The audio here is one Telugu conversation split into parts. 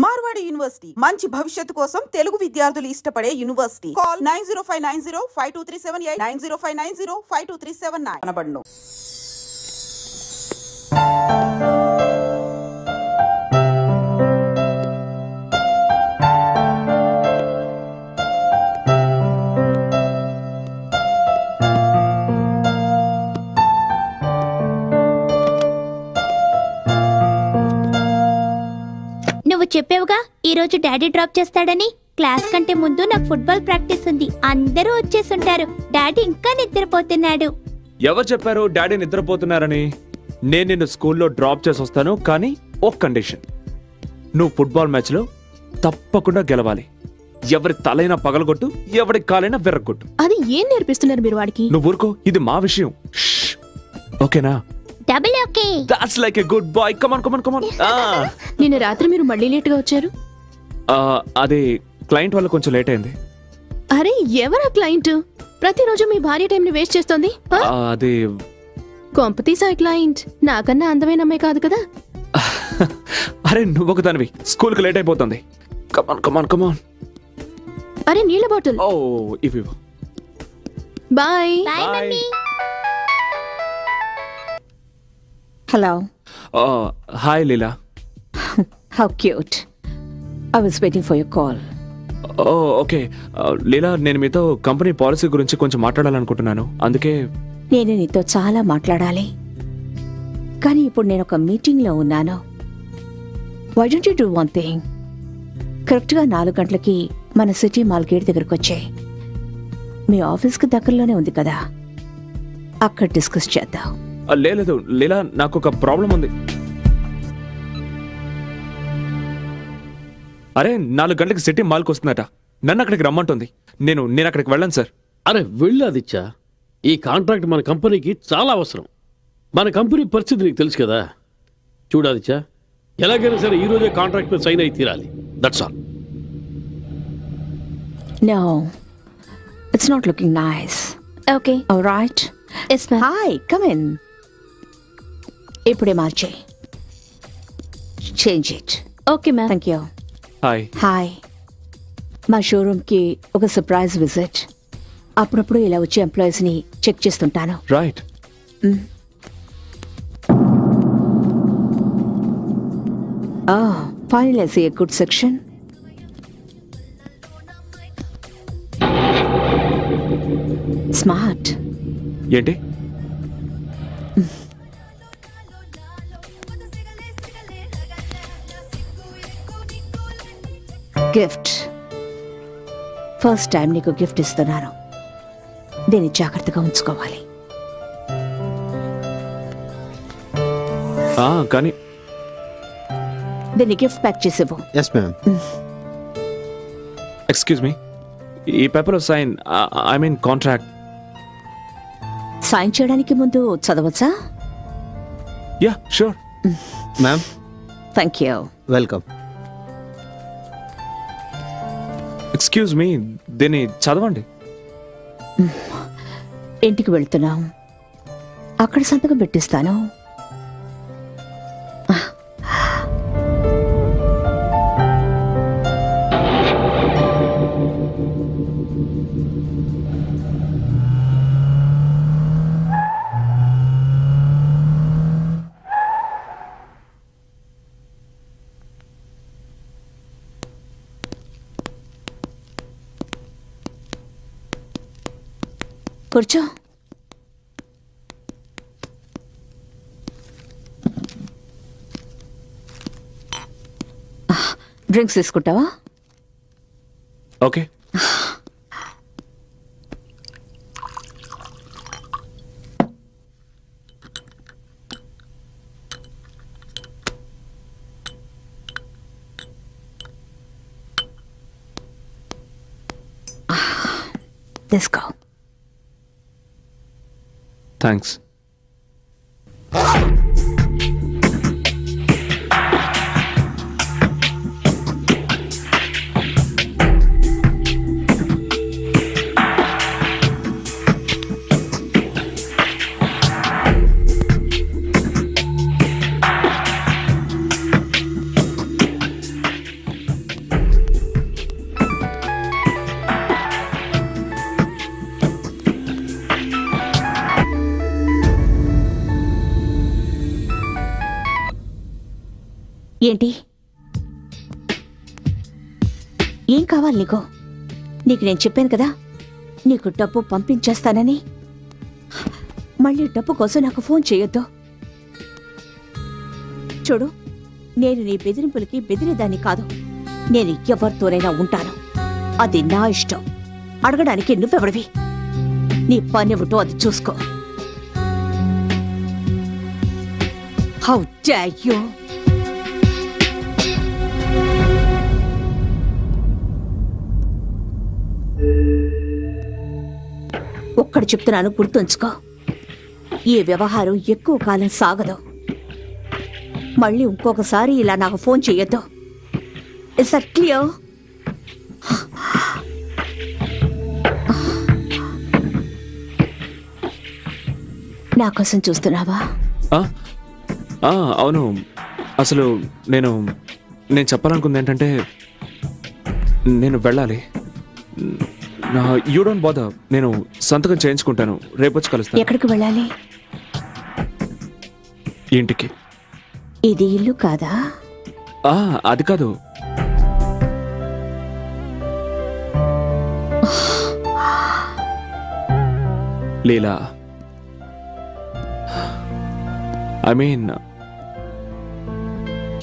మార్వాడి యూనివర్సిటీ మంచి భవిష్యత్తు కోసం తెలుగు విద్యార్థులు ఇష్టపడే యూనివర్సిటీ. కాల్ 9059052378 9059052379 అనబడును. నువ్వు చెప్పావుగా ఈరోజు డాడీ డ్రాప్ చేస్తాడని. క్లాస్ కంటే ముందు నాకు ఫుట్బాల్ ప్రాక్టీస్ ఉంది. అందరూ వచ్చేసుంటారు. డాడీ ఇంకా నిద్రపోతున్నాడు. ఎవరు చెప్పారు డాడీ నిద్రపోతున్నారని? నేను నిన్ను స్కూల్లో డ్రాప్ చేసి వస్తాను, కానీ ఒక కండిషన్. నువ్వు ఫుట్బాల్ మ్యాచ్ లో తప్పకుండా గెలవాలి. ఎవరి తలైనా పగలగొట్టు, ఎవరి కాలైనా విర్రగొట్టు. అది ఏం నేర్పిస్తున్నారు మీరు వాడికి? నువ్వు ఊరుకో, ఇది మా విషయం. ఓకేనా? Double okay. That's like a good boy. Come on come on come on. నిన్న రాత్రి మీరు మళ్ళీ లేట్ గా వచ్చారు. అదే క్లయింట్ వల్ల కొంచెం లేట్ అయింది. అరే ఎవరా క్లయింట్? ప్రతిరోజు మీ భార్య టైం ని వేస్ట్ చేస్తోంది. అదే కొంపతీసా క్లయింట్ నాకన్నా అందమైన అమ్మాయి కాదు కదా? అరే నువ్వు ఒక దానివి, స్కూల్ కి లేట్ అయిపోతుంది. Come on come on come on. అరే నీళ్ళ బాటిల్. ఓ ఇవి. Bye. Bye mummy. Hello. Hi, Leela. How cute. I was waiting for your call. Okay. Leela, నేను మీతో కంపెనీ పాలసీ గురించి కొంచెం మాట్లాడాలనుకుంటున్నాను. అందుకే నేను నీతో చాలా మాట్లాడాలి, కానీ ఇప్పుడు నేను ఒక మీటింగ్లో ఉన్నాను. Why don't you do one thing? కరెక్ట్గా 4 గంటలకి మన సిటీ మాల్ గేట్ దగ్గరకు వచ్చాయి. మీ ఆఫీస్కి దగ్గరలోనే ఉంది కదా, అక్కడ డిస్కస్ చేద్దాం. లేదు లీలా, నాకు ఒక ప్రాబ్లం ఉంది. అరే 4 గంటలకు సిటీ మాల్కి వస్తుందట. నన్ను అక్కడికి రమ్మంటుంది. నేను అక్కడికి వెళ్ళను సార్. అరే వెళ్ళు ఆదిత్య. ఈ కాంట్రాక్ట్ మన కంపెనీకి చాలా అవసరం. మన కంపెనీ పరిస్థితి నీకు తెలుసు కదా. చూడు ఆదిత్య, ఎలాగైనా సరే ఈ రోజే కాంట్రాక్ట్ మీద సైన్ అయి తీరాలి. That's all. No, it's not looking nice. Okay. All right. Yes ma'am. Hi, come in. ఇప్పుడే మార్చే. Change it. Okay ma'am. Thank you. Hi. Hi. మా షోరూమ్కి ఒక సర్ప్రైజ్ విజిట్. అప్పుడప్పుడు ఇలా వచ్చి ఎంప్లాయీస్ని చెక్ చేస్తుంటాను. Right. Finally I see a good section. Smart. ఏంటి? గిఫ్ట్. ఫస్ట్ టైం నీకు గిఫ్ట్ ఇస్తున్నాను. దీన్ని జాగ్రత్తగా ఉంచుకోవాలి. కానీ దీన్ని గిఫ్ట్ ప్యాక్ చేసేవు. Yes ma'am. ఎక్స్క్యూజ్ మీ, ఈ paper sign, I mean contract. Sign చేయడానికి ముందు చదవచ్చా? Yeah sure. Ma'am. Thank you. Welcome. Excuse me, దీన్ని చదవండి. ఇంటికి వెళ్తున్నాం, అక్కడ సంతకం పెట్టిస్తాను. కూర్చో. డ్రింక్స్ తీసుకుంటావా? ఓకే. తీసుకో. థ్యాంక్స్. ఏంటి? ఏం కావాలి నీకు? నీకు నేను చెప్పాను కదా నీకు డబ్బు పంపించేస్తానని. మళ్ళీ డబ్బు కోసం నాకు ఫోన్ చేయొద్దు. చూడు, నేను నీ బెదిరింపులకి బెదిరేదాన్ని కాదు. నేను ఎవరితోనైనా ఉంటాను, అది నా ఇష్టం. అడగడానికి నువ్వెవడివి? నీ పనివిటో అది చూసుకో. How dare you! ఒక్కడు చెప్తున్నాను, గుర్తుంచుకో. ఈ వ్యవహారం ఎక్కువ కాలం సాగదు. మళ్ళీ ఇంకొకసారి ఇలా నాకు ఫోన్ చెయ్యొద్దు. Is that clear? నా కోసం చూస్తున్నావా? అవును. అసలు నేను చెప్పాలనుకుంది ఏంటంటే, నేను వెళ్ళాలి. యూ డోంట్ బాదర్, నేను సంతకం చేయించుకుంటాను. రేపొచ్చి కలుస్తాను. ఎక్కడికి వెళ్ళాలి? ఇంటికి. ఇది ఇల్లు కాదా? అది కాదు. లీలా, ఐ మీన్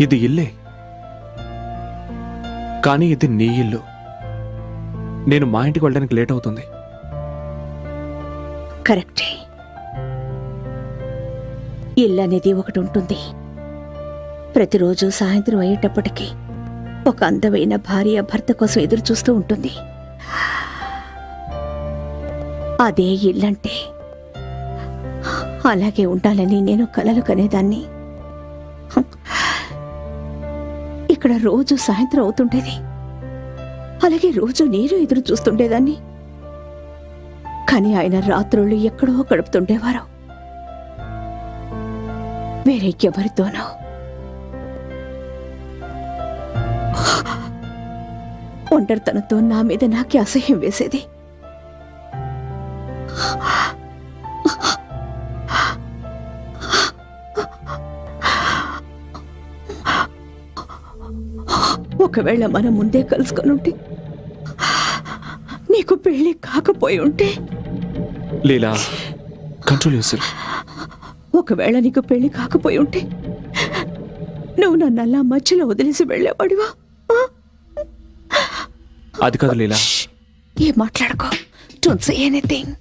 ఇది ఇల్లే, కానీ ఇది నీ ఇల్లు. నేను మా ఇంటికి వెళ్ళడానికి లేట్ అవుతుంది. కరెక్టే. ఇల్లు అనేది ఒకటి ఉంటుంది. ప్రతిరోజు సాయంత్రం అయ్యేటప్పటికీ ఒక అందమైన భార్య భర్త కోసం ఎదురు చూస్తూ ఉంటుంది. అదే ఇల్లంటే. అలాగే ఉండాలని నేను కలలు కనేదాన్ని. ఇక్కడ రోజు సాయంత్రం అవుతుండేది. అలాగే రోజు నేను ఎదురు చూస్తుండేదాన్ని. కానీ ఆయన రాత్రుళ్ళు ఎక్కడో గడుపుతుండేవారు, వేరే ఎవరితోనో. ఒంటరితనంతో నా మీద నాకే అసహ్యం వేసేది. ఒకవేళ మనం ముందే కలుసుకొని ఉంటే, నీకు పెళ్లి కాకపోయి ఉంటే. లీలా, కంట్రోల్ యువర్సెల్ఫ్. ఒకవేళ నీకు పెళ్లి కాకపోయి ఉంటే నువ్వు నన్ను అలా మధ్యలో వదిలేసి వెళ్ళేవాడివా? అది కాదు లీలా. ఏం మాట్లాడుకో. Don't say anything.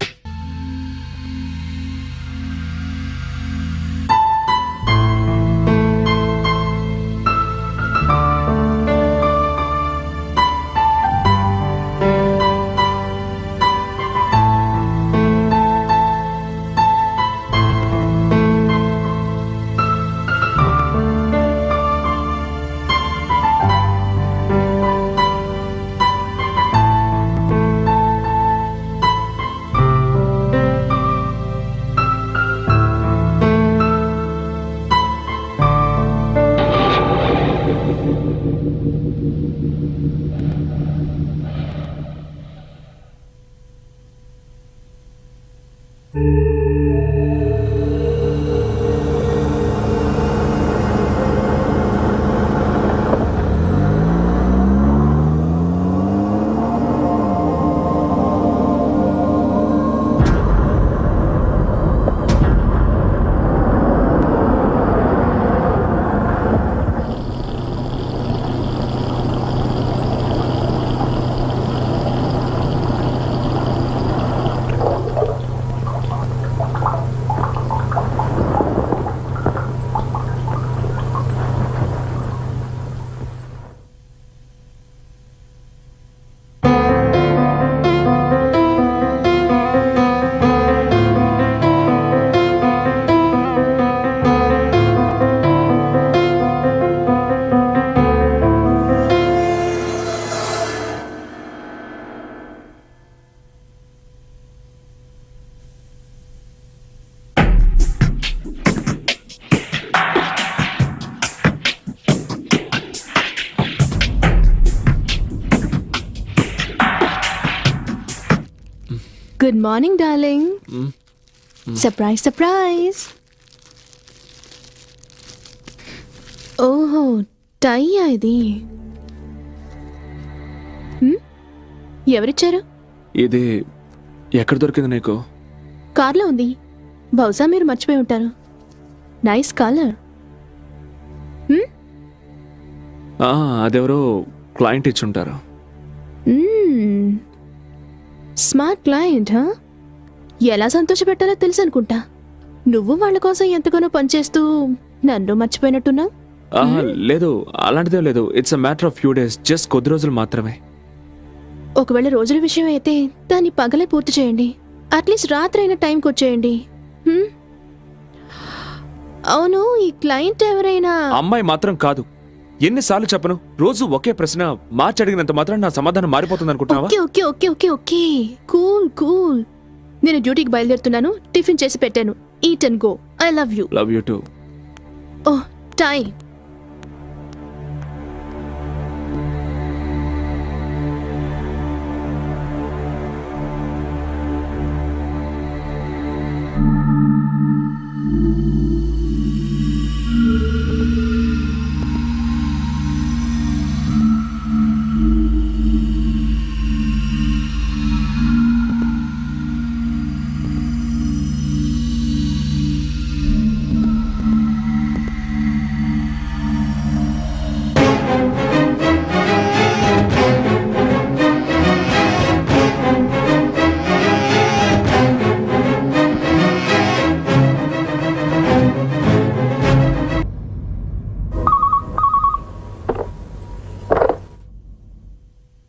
Good morning, darling. Surprise, surprise. Oh, టైయా ఇది? ఎవరిచ్చారు? ఇది ఎక్కడ దొరికింది నీకు? కార్లో ఉంది. బహుశా మీరు మర్చిపోయి ఉంటారు. Nice colour. అదెవరో క్లయింట్ ఇచ్చుంటారు. Smart client. ఎలా సంతోషపెట్టాలో తెలుసు అనుకుంటా. నువ్వు వాళ్ళ కోసం ఎంతగానో పనిచేస్తూ నన్ను మర్చిపోయినట్టున్నావు. లేదు, అలాంటిదే లేదు. It's a matter of few days, just కొద్ది రోజులు మాత్రమే. ఒకవేళ రోజుల విషయం అయితే దాన్ని పగలే పూర్తి చేయండి. అట్లీస్ట్ రాత్రి అయిన టైంకి వచ్చేయండి. అవును, ఈ క్లయింట్ ఎవరైనా? అమ్మాయి మాత్రం కాదు. ఎన్నిసార్లు చెప్పను, రోజు ఒకే ప్రశ్న మార్చి అడిగినంత మాత్రం నా సమాధానం మారిపోతుంది అనుకుంటున్నావా? Okay okay okay okay cool cool. నేను డ్యూటీకి బయలుదేరుతున్నాను. టిఫిన్ చేసి పెట్టాను. Eat and go. I love you. Love you to. Oh, time.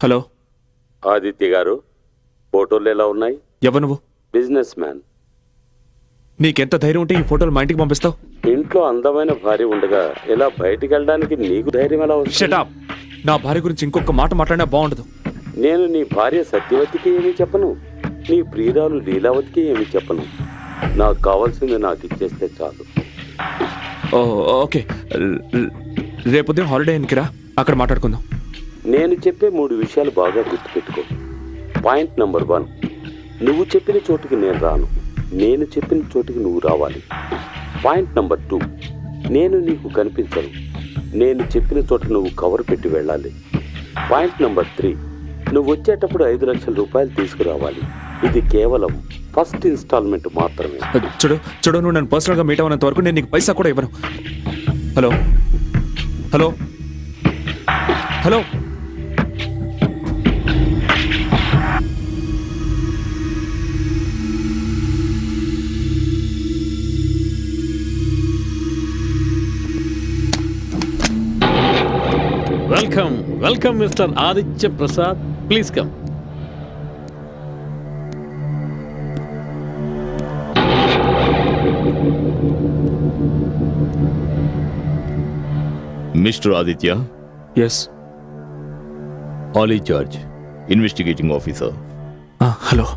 Hello Aditya గారు, ఫోటోలు ఎలా ఉన్నాయి? ఎవరు నువ్వు? Business man. నీకెంత ధైర్యం ఉంటే ఈ ఫోటోలు మా ఇంటికి పంపిస్తావు? ఇంట్లో అందమైన భార్య ఉండగా ఇలా బయటికి వెళ్ళడానికి నీకు ధైర్యం ఎలా వస్తుంది? Shut up. నా భార్య గురించి ఇంకొక మాట మాట్లాడినా బాగుండదు. నేను నీ భార్య సత్యవతికి ఏమీ చెప్పను, నీ ప్రియురాలు లీలావతికి ఏమీ చెప్పను. నాకు కావాల్సింది నాకు ఇచ్చేస్తే చాలు. ఓకే, రేపు ఉదయం హాలిడే ఎన్నికిరా, అక్కడ మాట్లాడుకుందాం. నేను చెప్పే 3 విషయాలు బాగా గుర్తుపెట్టుకో. పాయింట్ నెంబర్ 1, నువ్వు చెప్పిన చోటుకి నేను రాను, నేను చెప్పిన చోటుకి నువ్వు రావాలి. పాయింట్ నెంబర్ 2, నేను నీకు కనిపించను, నేను చెప్పిన చోట నువ్వు కవర్ పెట్టి వెళ్ళాలి. పాయింట్ నెంబర్ 3, నువ్వు వచ్చేటప్పుడు 5 లక్షల రూపాయలు తీసుకురావాలి. ఇది కేవలం ఫస్ట్ ఇన్స్టాల్మెంట్ మాత్రమే. చూడు, నువ్వు నన్ను పర్సనల్గా మీట్ అవ్వనంత వరకు నేను నీకు పైసా కూడా ఇవ్వను. Hello hello hello. Welcome welcome mister Aditya Prasad. Please come. Mister Aditya. Yes. Ali George, investigating officer. Hello.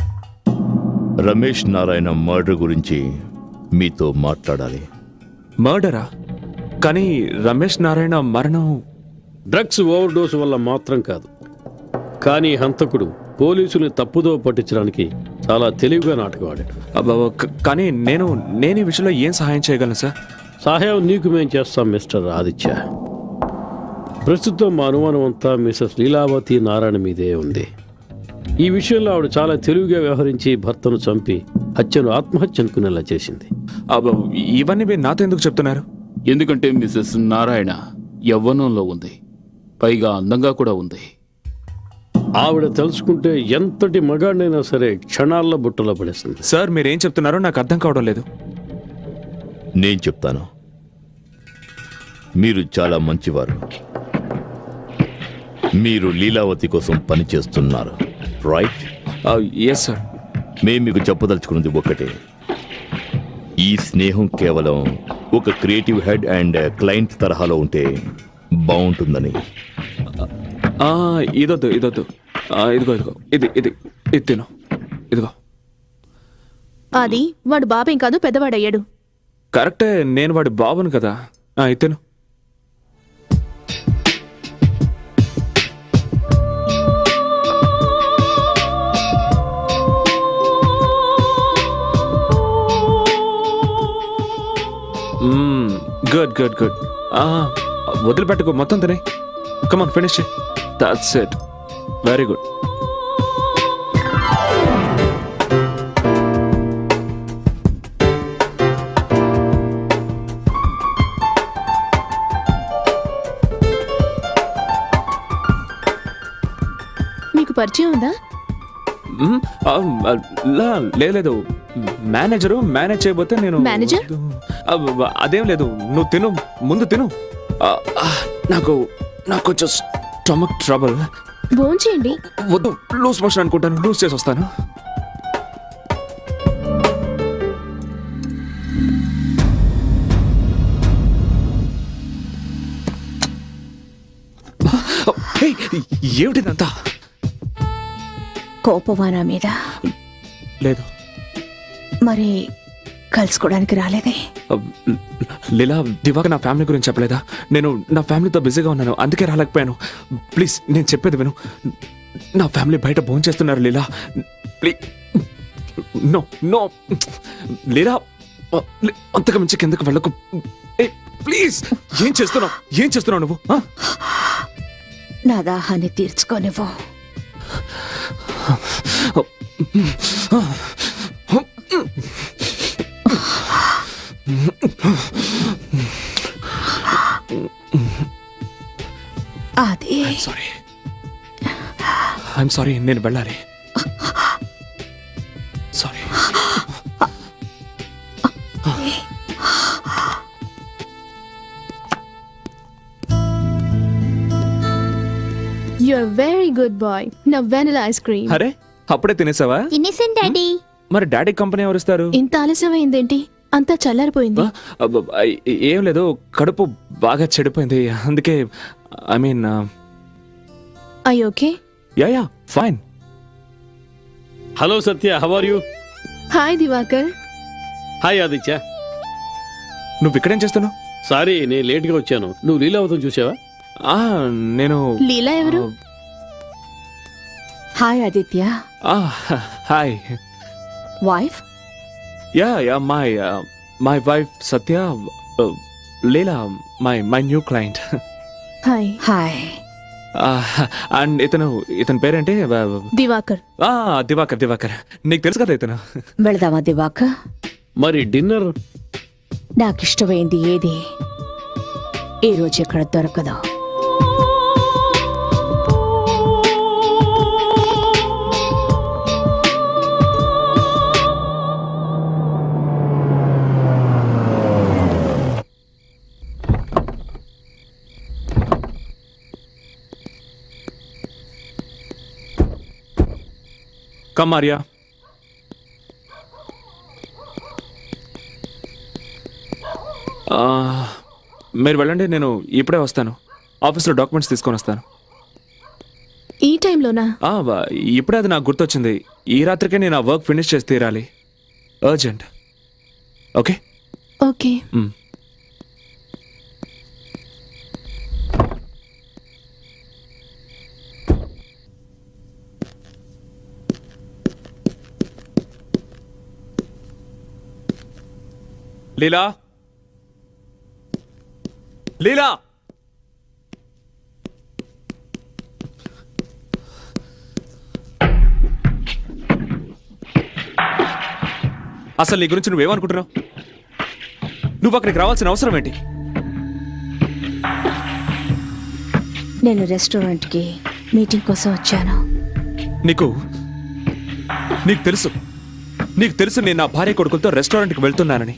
Ramesh Narayana murder గురించి మీతో మాట్లాడాలి. మర్డరా? కానీ రమేష్ నారాయణ మరణం డ్రగ్స్ ఓవర్ డోసు వల్ల మాత్రం కాదు. కానీ హంతకుడు పోలీసుల్ని తప్పుదో పట్టించడానికి చాలా తెలివిగా నాటకం ఆడాడు. కానీ నేను ఈ విషయంలో ఏం సహాయం చేయగలను సార్? సహాయం నీకు మేం చేస్తాం మిస్టర్ ఆదిత్య. ప్రస్తుతం మా అనుమానం అంతా మిసెస్ లీలావతి నారాయణ మీదే ఉంది. ఈ విషయంలో ఆవిడ చాలా తెలివిగా వ్యవహరించి భర్తను చంపి హత్యను ఆత్మహత్య అనుకునేలా చేసింది. ఇవన్నీ మీరు నాతో ఎందుకు చెప్తున్నారు? ఎందుకంటే మిసెస్ నారాయణ యవ్వనంలో ఉంది, పైగా అందంగా కూడా ఉంది. ఆవిడ తెలుసుకుంటే ఎంతటి మగాడినైనా సరే క్షణాల్లో బుట్టలో పడేస్తుంది. సార్, మీరేం చెప్తున్నారో నాకు అర్థం కావడం లేదు. నేను చెప్తాను. మీరు చాలా మంచివారు. మీరు లీలావతి కోసం పనిచేస్తున్నారు, రైట్? Yes sir. మేము మీకు చెప్పదలుచుకున్నది ఒకటే. ఈ స్నేహం కేవలం ఒక క్రియేటివ్ హెడ్ అండ్ క్లయింట్ తరహాలో ఉంటే బాగుంటుందని. ఇదొద్దు. ఇదిగో ఇది తిను. ఇదిగో. అది వాడు బాబేం కాదు, పెద్దవాడయ్యాడు. కరెక్టే, నేను వాడి బాబును కదా. తిను. గుడ్. వదిలిపెట్టుకో, మొత్తం తినే. Come on finish. That's it. Very good. మీకు పరిచయం ఉందా? లేదు, మేనేజరు మేనేజ్ చేయబోతే నేను. మేనేజర్? అదేం లేదు, నువ్వు తిను, ముందు తిను. నాకు కొంచెం స్టమక్ ట్రబుల్. భోంచేయండి. వద్దు, లూజ్ మోషన్ అనుకుంటాను, లూజ్ చేసి వస్తాను. ఏమిటిదంతా? కోపమా నా మీద? లేదు. మరి కలుసుకోవడానికి రాలేదే? లీలా, దివాకర్ నా ఫ్యామిలీ గురించి చెప్పలేదా? నేను నా ఫ్యామిలీతో బిజీగా ఉన్నాను, అందుకే రాలేకపోయాను. ప్లీజ్ నేను చెప్పేది విను. నా ఫ్యామిలీ బయట భోంచేస్తున్నారు లీలా. ప్లీజ్. నో నో లీలా, అంతకు మించి కిందకు వెళ్ళకు ప్లీజ్. ఏం చేస్తున్నావు నువ్వు? నా దాహాన్ని తీర్చుకోనివ్వు. అది ఐఎమ్ సారీ, నేను వెళ్ళాలి. Sorry. You're a very good boy. Now vanilla ice cream. అరే, అప్పుడే తినేసావా? తినేసాను డాడీ. మరి డాడీ కంపెనీ ఎవరిస్తారు? ఇంత ఆలస్యమైందేంటి? అంతా చల్లారిపోయింది. ఏం లేదు, కడుపు బాగా చెడిపోయింది, అందుకే. I mean, I okay? Yeah fine. Hello Satya, how are you? Hi Divakar. Hi Aditya. నువ్వు ఇక్కడేం చేస్తున్నావు? సారీ, నేను లేట్గా వచ్చాను. నువ్వు లీలావతం చూసావా? నేను. లీలా ఎవరు? Hi Aditya. Hi. Wife? Yeah my wife Satya. Leela my new client. Hi. Hi. And ఇతని పేరేంటి? దివాకర్. దివాకర్. నీకు తెలుసు కదా ఇతను. వెళదామా దివాకర్? మరి డిన్నర్? నాకిష్టమైంది ఏది ఈ రోజు ఇక్కడ దొరకదు. కమ్ ఆర్యా. మీరు వెళ్ళండి, నేను ఇప్పుడే వస్తాను. ఆఫీస్లో డాక్యుమెంట్స్ తీసుకొని వస్తాను. ఈ టైంలోనా? ఇప్పుడే అది నాకు గుర్తొచ్చింది. ఈ రాత్రికే నేను ఆ వర్క్ ఫినిష్ చేసి తీరాలి. అర్జెంట్. Okay okay. లీలా, అసలు నీ గురించి నువ్వేమనుకుంటున్నావు? నువ్వు అక్కడికి రావాల్సిన అవసరం ఏంటి? నేను రెస్టారెంట్కి మీటింగ్ కోసం వచ్చాను. నీకు తెలుసు నేను నా భార్య కొడుకులతో రెస్టారెంట్కి వెళ్తున్నానని.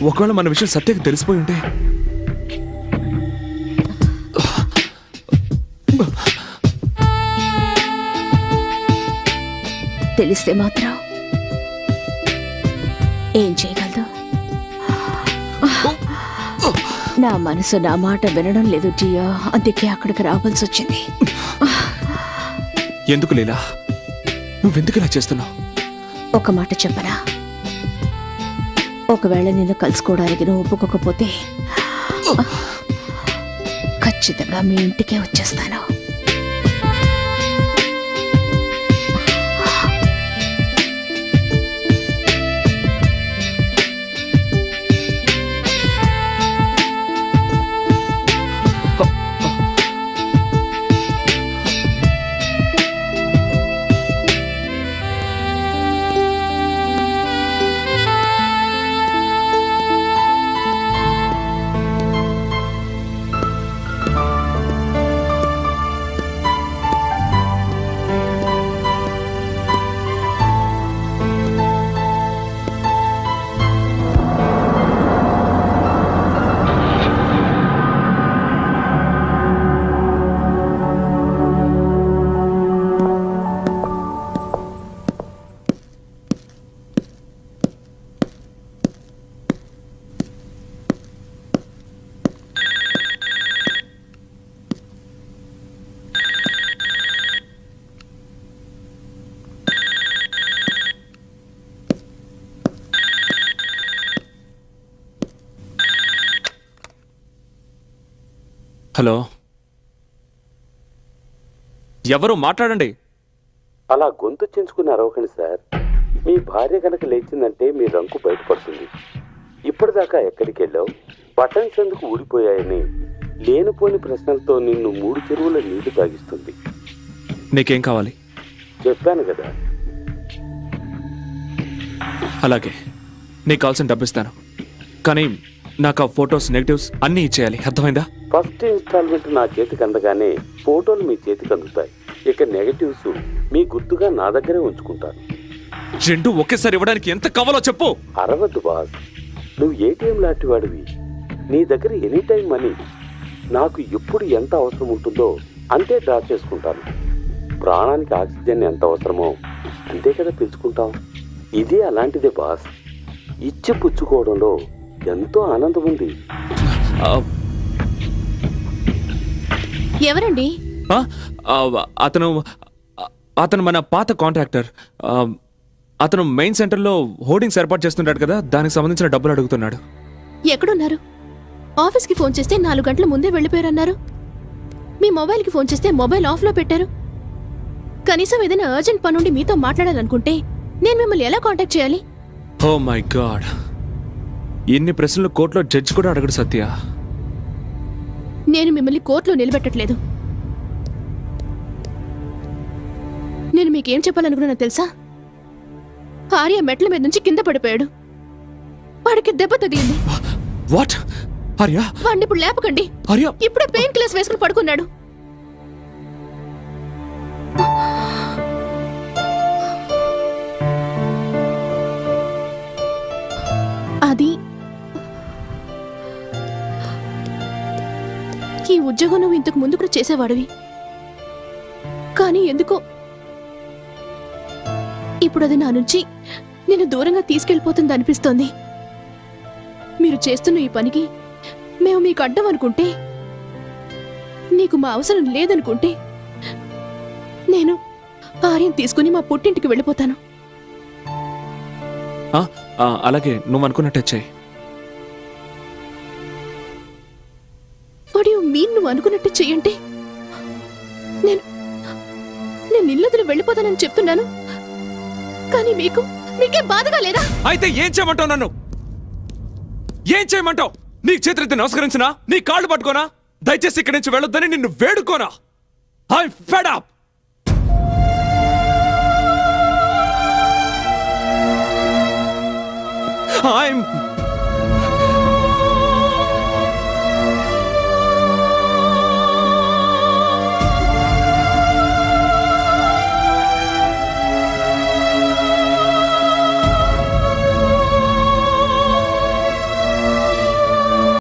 ఒకవేళ మన విషయం సత్యకి తెలిసిపోయి ఉంటే తెలిస్తే మాత్రం ఏం చేయగలదు? నా మనసు నా మాట వినడం లేదు జియా, అందుకే అక్కడికి రావాల్సి వచ్చింది. ఎందుకు లీలా, నువ్వెందుకు ఇలా చేస్తున్నావు? ఒక మాట చెప్పనా? ఒకవేళ నిన్ను కలుసుకోవడానికి నువ్వు ఒప్పుకోకపోతే ఖచ్చితంగా మీ ఇంటికే వచ్చేస్తాను. హలో, ఎవరు మాట్లాడండి. అలా గొంతు చించుకుని అరవకండి సార్. మీ భార్య కనుక లేచిందంటే మీ రంకు బయటపడుతుంది. ఇప్పటిదాకా ఎక్కడికి వెళ్ళావు, బటన్స్ ఎందుకు ఊడిపోయాయని లేనిపోని ప్రశ్నలతో నిన్ను 3 చెరువుల నీళ్లు తాగిస్తుంది. నీకేం కావాలి? చెప్పాను కదా. అలాగే, నీకు కావాల్సిన డబ్బిస్తాను, కానీ నాకు ఆ ఫొటోస్ నెగటివ్స్ అన్నీ ఇచ్చేయాలి, అర్థమైందా? ఫస్ట్ ఇన్స్టాల్మెంట్ నా చేతికి అందగానే ఫోటోలు మీ చేతికి అందుతాయి. ఇక నెగటివ్స్ మీ గుర్తుగా నా దగ్గరే ఉంచుకుంటాను. 2 ఒకేసారి ఇవ్వడానికి ఎంత కావాలో చెప్పు. అరవద్దు బాస్, నువ్వు ఏటీఎం లాంటి వాడివి. నీ దగ్గర ఎనీ టైం మనీ. నాకు ఎప్పుడు ఎంత అవసరం ఉంటుందో అంతే డ్రా చేసుకుంటాను. ప్రాణానికి ఆక్సిజన్ ఎంత అవసరమో అంతే కదా పిలుచుకుంటాం. ఇది అలాంటిదే బాస్. ఇచ్చి పుచ్చుకోవడంలో ఎంతో ఆనందం ఉంది. ఎవరండి? అతను మన పాత కాంట్రాక్టర్. అతను మెయిన్ సెంటర్లో హోర్డింగ్స్ ఏర్పాటు చేస్తుంటాడు కదా, దానికి సంబంధించిన డబ్బులు అడుగుతున్నాడు. ఎక్కడున్నారు? ఆఫీస్కి ఫోన్ చేస్తే 4 గంటల ముందే వెళ్ళిపోయారన్నారు. మీ మొబైల్కి ఫోన్ చేస్తే మొబైల్ ఆఫ్లో పెట్టారు. కనీసం ఏదైనా అర్జెంట్ పనుండి మీతో మాట్లాడాలనుకుంటే నేను మిమ్మల్ని ఎలా కాంటాక్ట్ చేయాలి? ఓ మై గాడ్, ఇన్ని ప్రశ్నలు కోర్టులో జడ్జి కూడా అడగడు సత్య. నేను మిమ్మల్ని కోర్టులో నిలబెట్టట్లేదు. నేను మీకేం చెప్పాలనుకున్నా తెలుసా? ఆర్య మెట్ల మీద నుంచి కింద పడిపోయాడు. వాడికి దెబ్బ తగిలింది. వాట్? ఆర్య? వాడిని ఇప్పుడు లేపకండి. ఆర్య ఇప్పుడే పెయిన్ కిల్లర్స్ వేసుకుని పడుకున్నాడు. అది ఈ ఉద్యోగం నువ్వు ఇంతకు ముందు కూడా చేసేవాడివి, కానీ ఎందుకో ఇప్పుడు అది నా నుంచి నేను దూరంగా తీసుకెళ్ళిపోతుంది అనిపిస్తోంది. మీరు చేస్తున్న ఈ పనికి మేము మీకు అడ్డం అనుకుంటే, నీకు మా అవసరం లేదనుకుంటే, నేను ఆర్యం తీసుకుని మా పుట్టింటికి వెళ్ళిపోతాను. అలాగే, నువ్వు అనుకున్నట్టే చెయ్యి. వాట్ యు మీన్ నువ్వు అనుకున్నట్టు చెయ్యంటే? నేను ఇల్లొదిలి వెళ్ళిపోతానని చెప్తున్నాను, కానీ మీకే బాధగా లేదా? అయితే ఏం చేయమంటావు? నన్ను ఏం చేయమంటావు? నీకు చేతులెత్తి నమస్కరించినా, నీ కాళ్ళు పట్టుకోనా? దయచేసి ఇక్కడి నుంచి వెళ్ళొద్దని నిన్ను వేడుకోనా? I'm fed up. ఐమ్